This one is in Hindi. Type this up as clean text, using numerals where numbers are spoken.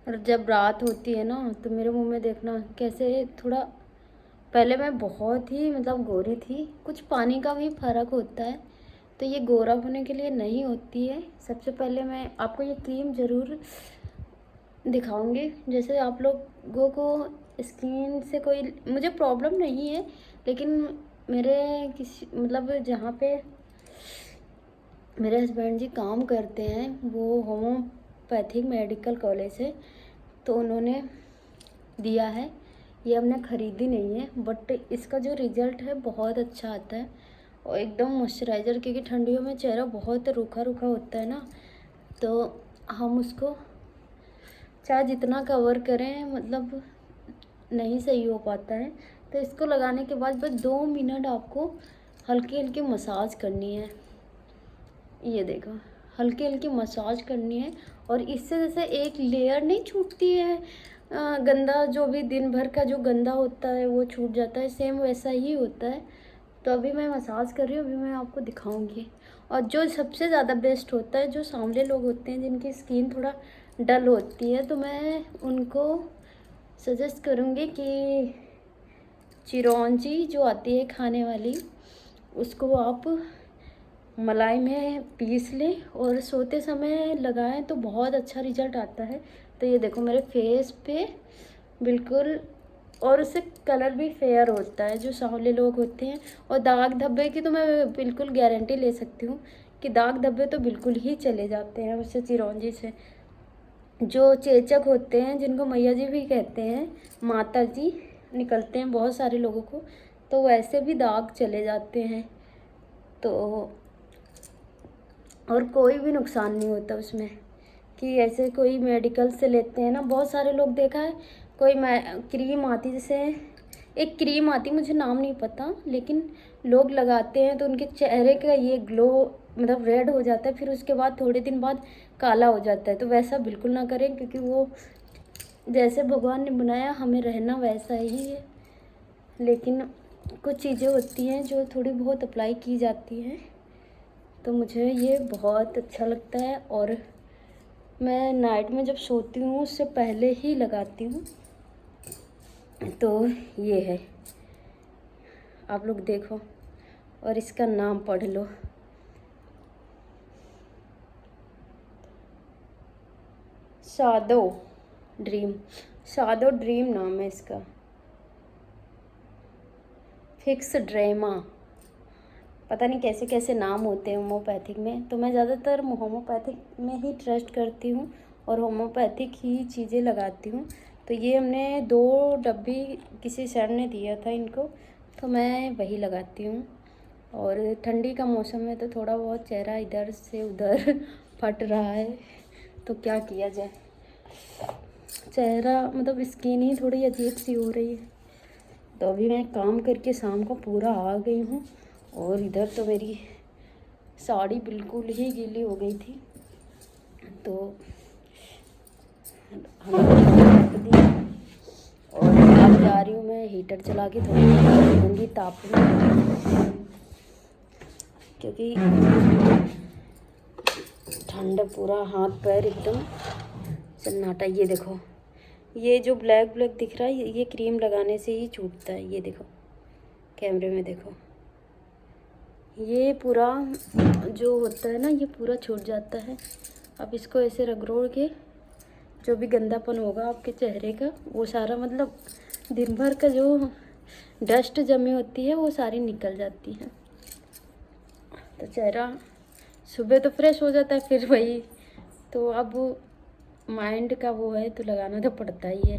और जब रात होती है ना तो मेरे मुंह में देखना कैसे थोड़ा, पहले मैं बहुत ही मतलब गोरी थी, कुछ पानी का भी फर्क होता है, तो ये गोरा होने के लिए नहीं होती है। सबसे पहले मैं आपको ये क्रीम ज़रूर दिखाऊंगी। जैसे आप लोगों को स्किन से कोई मुझे प्रॉब्लम नहीं है, लेकिन मेरे किसी मतलब जहाँ पे मेरे हस्बैंड जी काम करते हैं वो होम्योपैथिक मेडिकल कॉलेज है, तो उन्होंने दिया है। ये हमने ख़रीदी नहीं है, बट इसका जो रिज़ल्ट है बहुत अच्छा आता है और एकदम मॉइस्चराइज़र, क्योंकि ठंडियों में चेहरा बहुत रूखा रूखा होता है ना, तो हम उसको चाहे जितना कवर करें मतलब नहीं सही हो पाता है। तो इसको लगाने के बाद बस 2 मिनट आपको हल्की हल्की मसाज करनी है। ये देखो, हल्की हल्की मसाज करनी है और इससे जैसे एक लेयर नहीं छूटती है, गंदा जो भी दिन भर का जो गंदा होता है वो छूट जाता है, सेम वैसा ही होता है। तो अभी मैं मसाज कर रही हूँ, अभी मैं आपको दिखाऊंगी। और जो सबसे ज़्यादा बेस्ट होता है, जो सांवले लोग होते हैं जिनकी स्किन थोड़ा डल होती है, तो मैं उनको सजेस्ट करूँगी कि चिरौंजी जो आती है खाने वाली, उसको आप मलाई में पीस लें और सोते समय लगाएं तो बहुत अच्छा रिजल्ट आता है। तो ये देखो मेरे फेस पे बिल्कुल, और उससे कलर भी फेयर होता है जो सांवले लोग होते हैं। और दाग धब्बे की तो मैं बिल्कुल गारंटी ले सकती हूँ कि दाग धब्बे तो बिल्कुल ही चले जाते हैं उससे, चिरौंजी से। जो चेचक होते हैं जिनको मैया जी भी कहते हैं, माता जी निकलते हैं बहुत सारे लोगों को, तो वैसे भी दाग चले जाते हैं। तो और कोई भी नुकसान नहीं होता उसमें, कि ऐसे कोई मेडिकल से लेते हैं ना, बहुत सारे लोग देखा है, कोई क्रीम आती, जैसे एक क्रीम आती, मुझे नाम नहीं पता, लेकिन लोग लगाते हैं तो उनके चेहरे का ये ग्लो मतलब रेड हो जाता है, फिर उसके बाद थोड़े दिन बाद काला हो जाता है। तो वैसा बिल्कुल ना करें, क्योंकि वो जैसे भगवान ने बनाया हमें रहना वैसा ही है, लेकिन कुछ चीज़ें होती हैं जो थोड़ी बहुत अप्लाई की जाती हैं। तो मुझे ये बहुत अच्छा लगता है और मैं नाइट में जब सोती हूँ उससे पहले ही लगाती हूँ। तो ये है, आप लोग देखो और इसका नाम पढ़ लो, शाडो ड्रीम। शाडो ड्रीम नाम है इसका, फिक्स ड्रेमा, पता नहीं कैसे कैसे नाम होते हैं होम्योपैथिक में। तो मैं ज़्यादातर होम्योपैथिक में ही ट्रस्ट करती हूँ और होम्योपैथिक ही चीज़ें लगाती हूँ। तो ये हमने 2 डब्बी किसी सर ने दिया था इनको, तो मैं वही लगाती हूँ। और ठंडी का मौसम है तो थोड़ा बहुत चेहरा इधर से उधर फट रहा है, तो क्या किया जाए, चेहरा मतलब स्किन ही थोड़ी अजीब सी हो रही है। तो अभी मैं काम करके शाम को पूरा आ गई हूँ और इधर तो मेरी साड़ी बिल्कुल ही गीली हो गई थी, तो हमने रख दी। और अब जा रही हूँ मैं हीटर चला के थोड़ी रखूँगी ताप में, क्योंकि ठंड पूरा हाथ पैर एकदम सन्नाटा। ये देखो, ये जो ब्लैक ब्लैक दिख रहा है ये क्रीम लगाने से ही छूटता है। ये देखो कैमरे में देखो, ये पूरा जो होता है ना ये पूरा छूट जाता है। अब इसको ऐसे रगड़ोड़ के जो भी गंदापन होगा आपके चेहरे का वो सारा, मतलब दिन भर का जो डस्ट जमी होती है वो सारी निकल जाती है। तो चेहरा सुबह तो फ्रेश हो जाता है, फिर वही तो अब माइंड का वो है तो लगाना तो पड़ता ही है।